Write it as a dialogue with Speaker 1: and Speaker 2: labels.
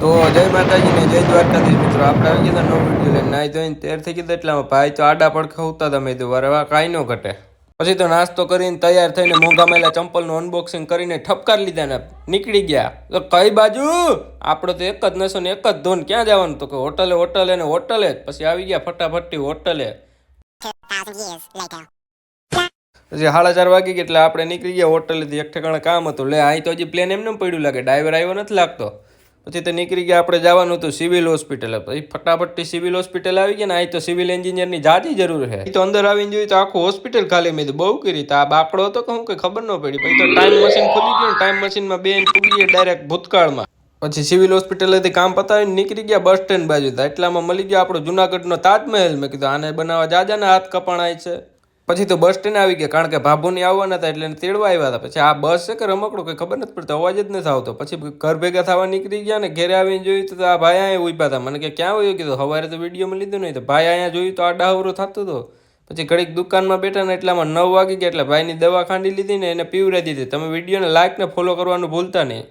Speaker 1: તો જય માતાજી ને જય દ્વારકાધીશ મિત્રો. આપણે આવી ગયા નવો વિડીયો લઈને નાઈ ધોઈને તેર થઈ ગયા એટલામાં ભાઈ તો આડા પડખા ઉતા હતા. મેં કીધું વારે કાંઈ ન ઘટે. પછી તો નાસ્તો કરીને તૈયાર થઈને મોંઘા મેલા ચંપલનું અનબોક્સિંગ કરીને ઠપકાર લીધા ને નીકળી ગયા. તો કઈ બાજુ આપણે તો એક જ નશો ને એક જ ધોન ક્યાં જવાનું? તો કે હોટલે ને હોટલે જ. પછી આવી ગયા ફટાફટી હોટલે. પછી 4:30 વાગી ગયા એટલે આપણે નીકળી ગયા હોટલેથી. એક ઠેકાણે કામ હતું. લે અહીં તો હજી પ્લેન એમને પડ્યું લાગે, ડ્રાઈવર આવ્યો નથી લાગતો. પછી તો નીકળી ગયા. આપણે જવાનું હતું સિવિલ હોસ્પિટલ. પછી ફટાફટથી સિવિલ હોસ્પિટલ આવી ગયા ને અહીં તો સિવિલ એન્જિનિયરની જાજી જરૂર છે. તો અંદર આવીને જોયું તો આખું હોસ્પિટલ ખાલી. મેં બહુ કરી. તો આ બાકડો હતો કે હું કઈ ખબર ન પડી. પછી તો ટાઈમ મશીન ખુલી ગયું. ટાઈમ મશીનમાં બેન પૂગી ગયા ડાયરેક્ટ ભૂતકાળમાં. પછી સિવિલ હોસ્પિટલથી કામ પતાવીને નીકળી ગયા બસ સ્ટેન્ડ બાજુ. એટલામાં મળી ગયા આપણો જુનાગઢનો તાજમહેલ. મેં કીધું આને બનાવવા જાજાના હાથ કપાણાય છે. પછી તો બસ સ્ટેન્ડ આવી ગયા કારણ કે ભાભુની આવવાના હતા એટલે તેડવા આવ્યા હતા. પછી આ બસ છે કે રમકડું કંઈ ખબર નથી પડતી, અવાજ જ નથી આવતો. પછી ઘર ભેગા થવા નીકળી ગયા ને ઘેરે આવીને જોયું તો આ ભાઈ અહીંયા ઉભા હતા. મને કે ક્યાં હોય કીધું સવારે તો વિડીયોમાં લીધું નહીં. તો ભાઈ અહીંયા જોયું તો આ ડાહવરો થતું હતો. પછી ઘડીક દુકાનમાં બેઠા ને એટલામાં 9 વાગી ગયા એટલે ભાઈની દવા ખાંડી લીધી ને એને પીવડાવી દીધી. તમે વિડીયોને લાઈક ને ફોલો કરવાનું ભૂલતા નહીં.